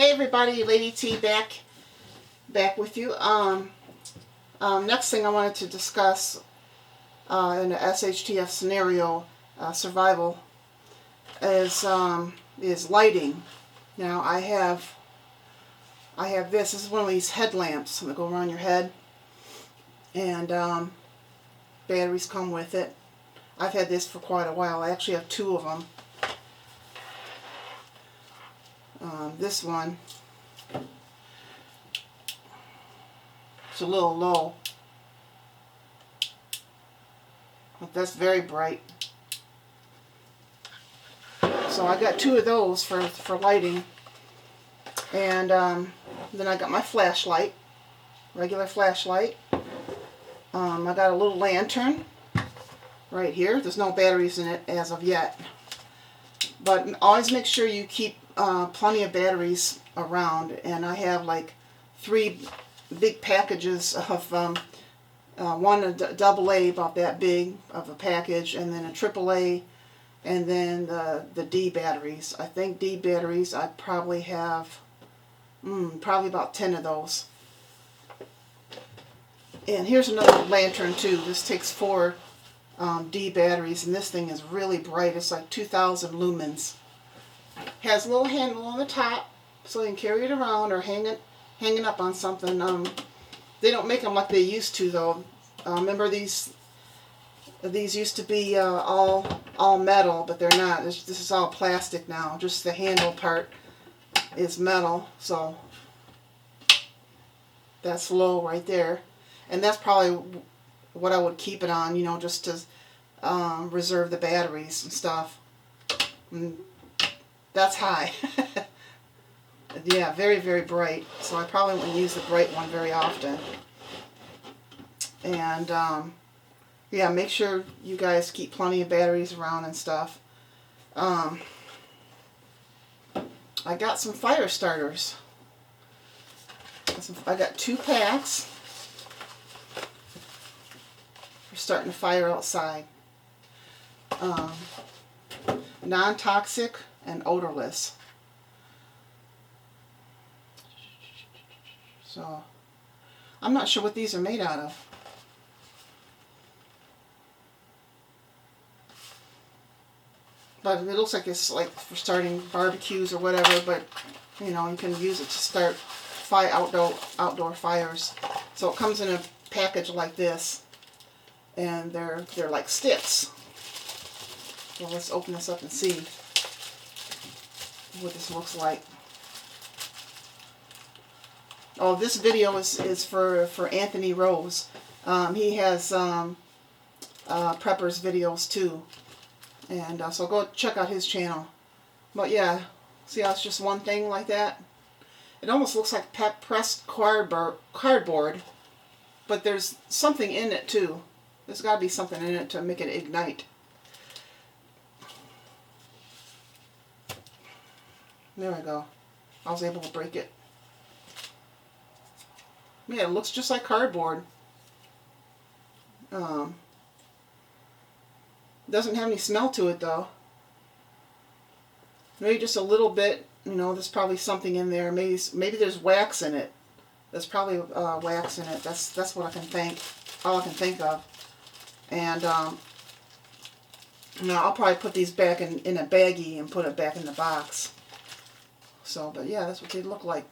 Hey everybody, Lady T back with you. Next thing I wanted to discuss in the SHTF scenario, survival, is lighting. Now I have this. This is one of these headlamps that go around your head, and batteries come with it. I've had this for quite a while. I actually have two of them. This one, it's a little low, but that's very bright. So I got two of those for lighting, and then I got my flashlight, regular flashlight. I got a little lantern right here. There's no batteries in it as of yet, but always make sure you keep plenty of batteries around, and I have like 3 big packages of one a double A, about that big of a package, and then a triple A, and then the D batteries. I think D batteries I probably have probably about 10 of those. And here's another lantern too. This takes 4 D batteries, and this thing is really bright. It's like 2,000 lumens. Has a little handle on the top, so you can carry it around or hang it up on something. They don't make them like they used to though. Remember these used to be all metal, but they're not. This is all plastic now. Just the handle part is metal, so that's low right there. And that's probably what I would keep it on, you know, just to reserve the batteries and stuff. And that's high. Yeah, very, very bright. So I probably wouldn't use the bright one very often. And yeah, make sure you guys keep plenty of batteries around and stuff. I got some fire starters. I got 2 packs for starting a fire outside. Non-toxic and odorless. So I'm not sure what these are made out of. But it looks like it's like for starting barbecues or whatever, but you know, you can use it to start outdoor fires. So it comes in a package like this, and they're like sticks. So let's open this up and see what this looks like. Oh, this video is for Anthony Rose. He has preppers videos too, and so go check out his channel. But yeah, see how it's just one thing like that? It almost looks like pressed cardboard, but there's something in it too. There's got to be something in it to make it ignite. There we go. I was able to break it. Yeah, it looks just like cardboard. Doesn't have any smell to it though. Maybe just a little bit. You know, there's probably something in there. Maybe there's wax in it. There's probably wax in it. That's what I can think. All I can think of. And now I'll probably put these back in a baggie and put it back in the box. So, but yeah, that's what they look like.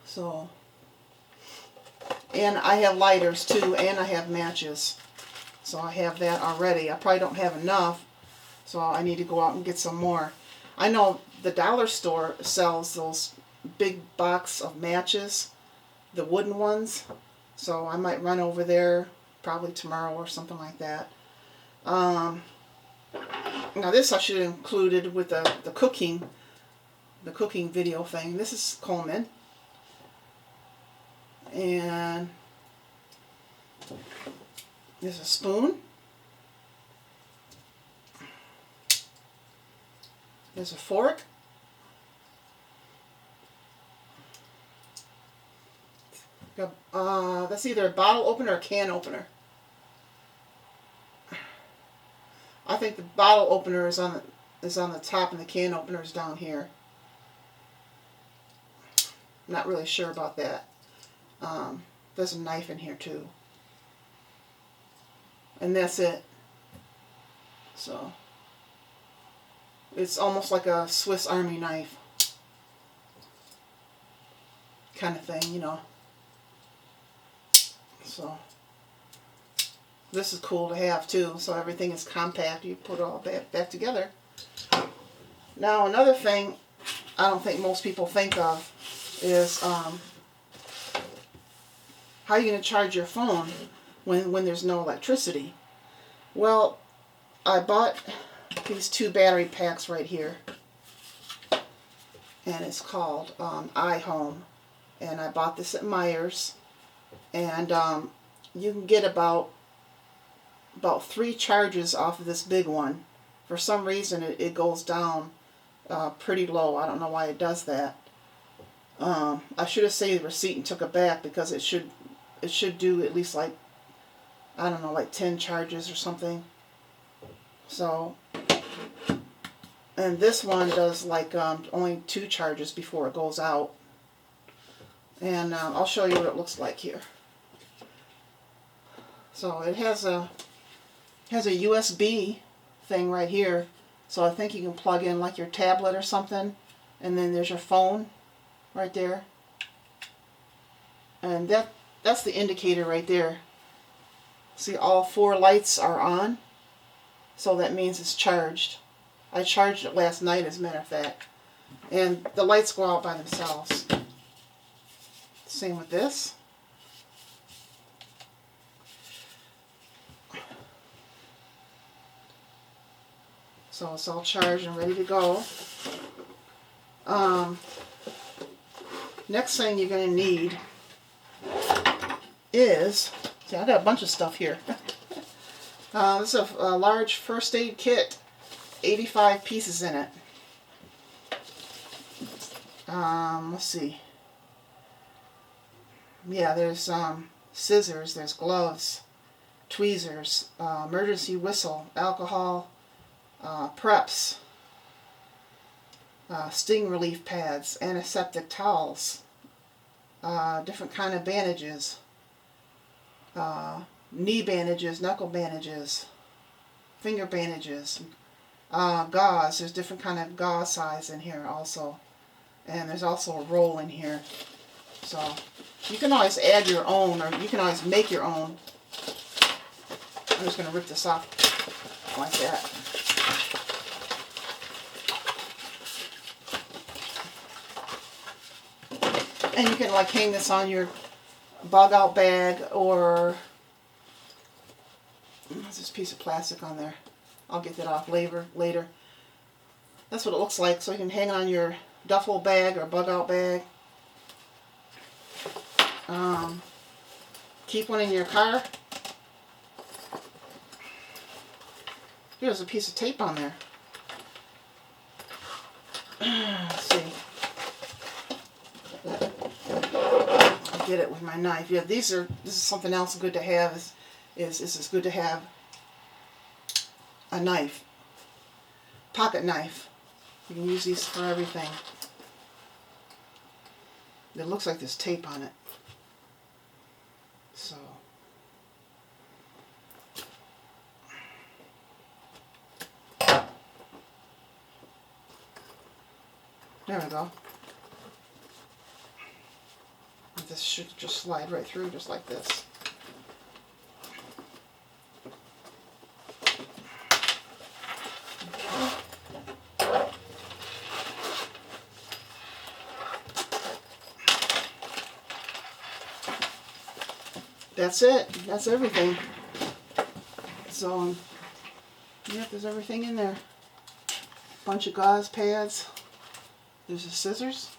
So, and I have lighters too, and I have matches. So I have that already. I probably don't have enough, so I need to go out and get some more. I know the dollar store sells those big box of matches, the wooden ones. So I might run over there probably tomorrow or something like that. Now this I should have included with the cooking video thing. This is Coleman. And there's a spoon. There's a fork. That's either a bottle opener or a can opener. I think the bottle opener is on the top and the can opener is down here. I'm not really sure about that. There's a knife in here too. And that's it. So it's almost like a Swiss Army knife kind of thing, you know. So this is cool to have too. So everything is compact. You put it all back together. Now another thing I don't think most people think of is how are you going to charge your phone when there's no electricity? Well, I bought these 2 battery packs right here, and it's called iHome, and I bought this at Meijer's, and you can get about 3 charges off of this big one. For some reason it goes down pretty low. I don't know why it does that. I should have saved the receipt and took it back, because it should do at least like, I don't know, like 10 charges or something. So, and this one does like only 2 charges before it goes out. And I'll show you what it looks like here. So it has a USB thing right here. So I think you can plug in like your tablet or something, and then there's your phone right there. And that's the indicator right there. See, all 4 lights are on, so that means it's charged. I charged it last night, as a matter of fact, and the lights go out by themselves. Same with this. So it's all charged and ready to go. Next thing you're going to need is, see, I got a bunch of stuff here. This is a large first aid kit, 85 pieces in it. Let's see. Yeah, there's scissors, there's gloves, tweezers, emergency whistle, alcohol, preps, sting relief pads, antiseptic towels, different kind of bandages, knee bandages, knuckle bandages, finger bandages, gauze. There's different kind of gauze size in here also, and there's also a roll in here. So you can always add your own, or you can always make your own. I'm just going to rip this off like that. And you can like hang this on your bug out bag, or there's this piece of plastic on there. I'll get that off later. That's what it looks like. So you can hang on your duffel bag or bug out bag. Keep one in your car. There's a piece of tape on there. Let's see. I'll get it with my knife. Yeah, this is something else good to have. It's good to have a knife, pocket knife. You can use these for everything. It looks like there's tape on it. So there we go. This should just slide right through, just like this. That's it. That's everything. So, yep, there's everything in there. Bunch of gauze pads. There's the scissors.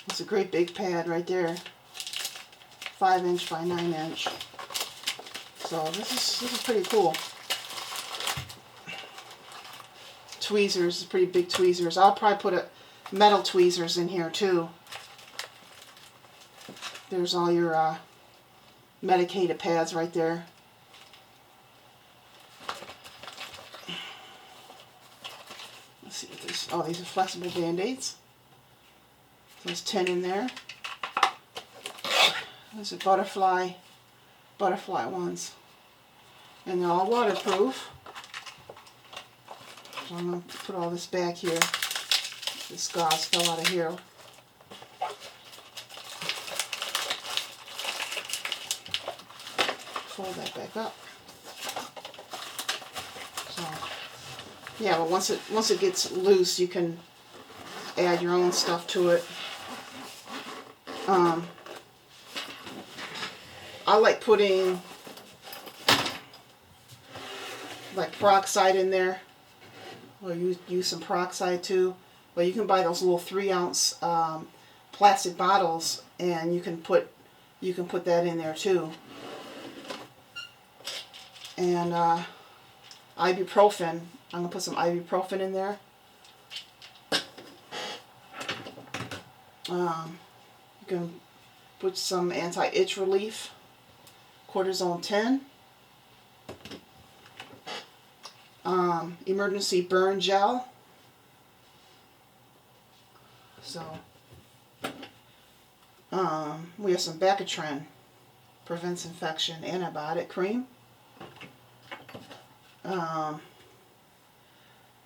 It's a great big pad right there. 5" by 9". So this is pretty cool. Tweezers, pretty big tweezers. I'll probably put metal tweezers in here too. There's all your medicated pads right there. see what this. Oh, these are flexible Band-Aids. There's 10 in there. Those are butterfly ones, and they're all waterproof. So I'm going to put all this back here. This gauze fell out of here. Fold that back up. So yeah, but once it gets loose, you can add your own stuff to it. I like putting like peroxide in there, or use some peroxide too. But you can buy those little 3-ounce plastic bottles, and you can put that in there too. And ibuprofen. I'm gonna put some ibuprofen in there. You can put some anti-itch relief, cortisone 10, emergency burn gel. So we have some Bactrim, prevents infection, antibiotic cream.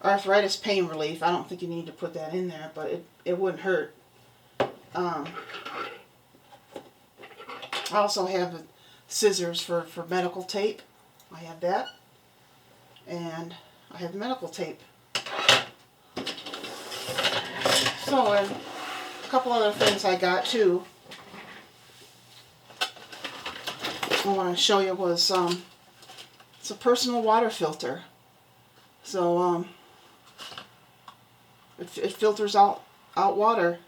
Arthritis pain relief. I don't think you need to put that in there, but it wouldn't hurt. I also have scissors for medical tape. I have that. And I have medical tape. So, and a couple other things I got too. I want to show you was, it's a personal water filter. So, it filters out water.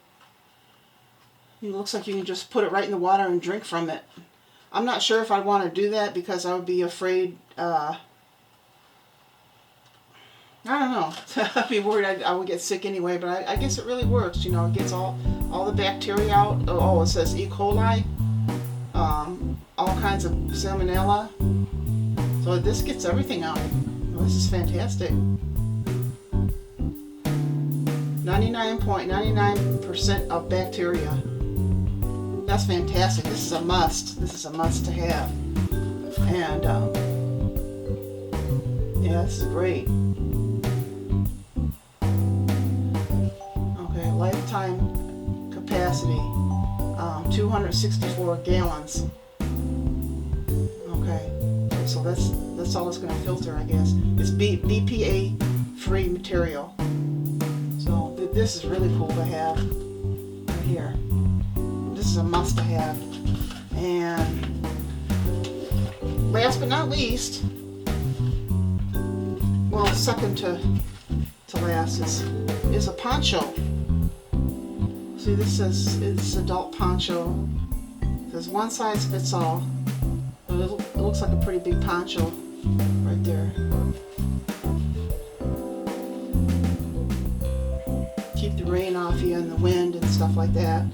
It looks like you can just put it right in the water and drink from it. I'm not sure if I'd want to do that because I would be afraid, I don't know. I'd be worried I would get sick anyway, but I guess it really works. You know, it gets all the bacteria out. Oh, it says E. coli, all kinds of salmonella. So this gets everything out. Well, this is fantastic. 99.99% of bacteria. That's fantastic. This is a must. This is a must to have. And yeah, this is great. Okay, lifetime capacity, 264 gallons. Okay, so that's all it's going to filter, I guess. It's BPA free material. So this is really cool to have right here. This is a must to have. And last but not least, well, second to last is a poncho. See, this is it's adult poncho. There's one size fits all. It looks like a pretty big poncho right there. Keep the rain off you and the wind and stuff like that.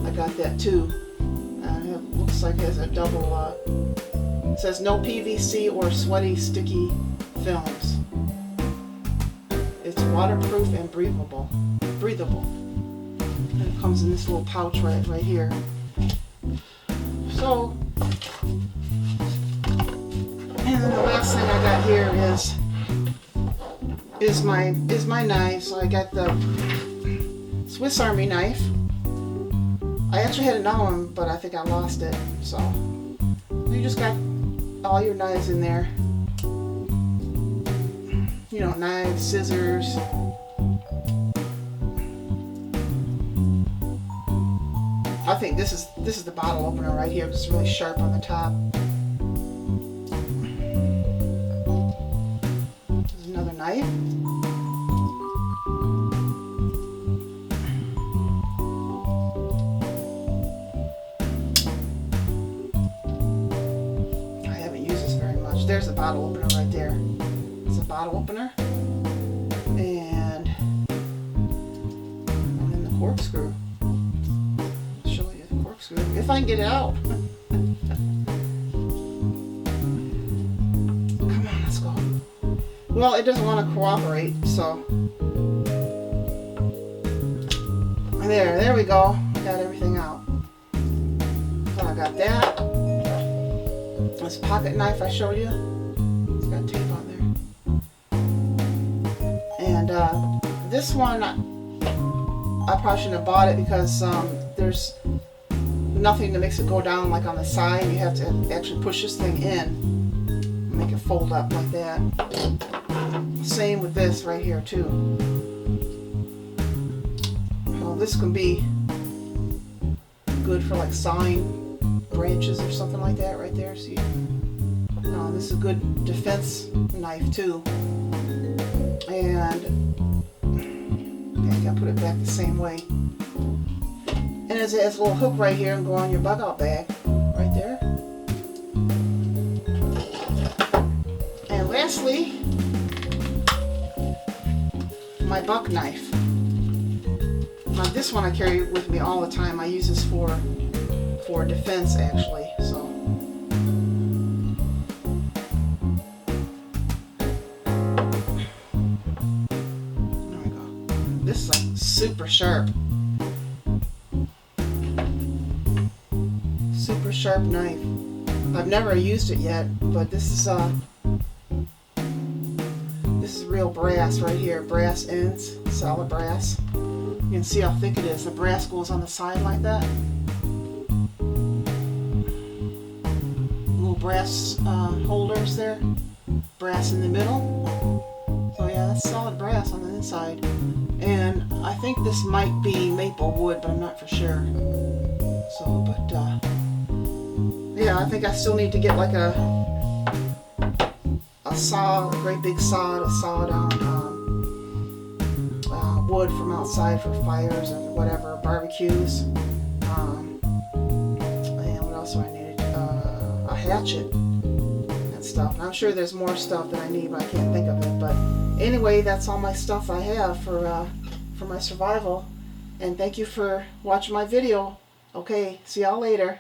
I got that too. And it looks like it has a double, it says no PVC or sweaty, sticky films. It's waterproof and breathable. And it comes in this little pouch right here. So, and then the last thing I got here is my knife. So I got the Swiss Army knife. I actually had another one, but I think I lost it. So you just got all your knives in there. You know, knives, scissors. I think this is the bottle opener right here. It's really sharp on the top. There's another knife. I haven't used this very much. There's the bottle opener right there. It's a bottle opener. And then the corkscrew. If I can get it out. Come on, let's go. Well, it doesn't want to cooperate, so There we go. I got everything out. So I got that. This pocket knife I showed you. It's got tape on there. And this one, I probably shouldn't have bought it because there's nothing that makes it go down like on the side. You have to actually push this thing in, make it fold up like that. Same with this right here too. Well, this can be good for like sawing branches or something like that right there. See, this is a good defense knife too. And you gotta put it back the same way. And it has a little hook right here and go on your bug out bag right there. And lastly, my buck knife. Now this one I carry with me all the time. I use this for defense actually. So there we go. This is like super sharp. Super sharp knife. I've never used it yet, but this is real brass right here. Brass ends, solid brass. You can see how thick it is. The brass goes on the side like that. Little brass holders there. Brass in the middle. So yeah, that's solid brass on the inside. And I think this might be maple wood, but I'm not for sure. So, but yeah, I think I still need to get like a saw, a great big saw to saw down wood from outside for fires and whatever, barbecues. And what else do I need? A hatchet and stuff. And I'm sure there's more stuff that I need, but I can't think of it. But anyway, that's all my stuff I have for my survival. And thank you for watching my video. Okay, see y'all later.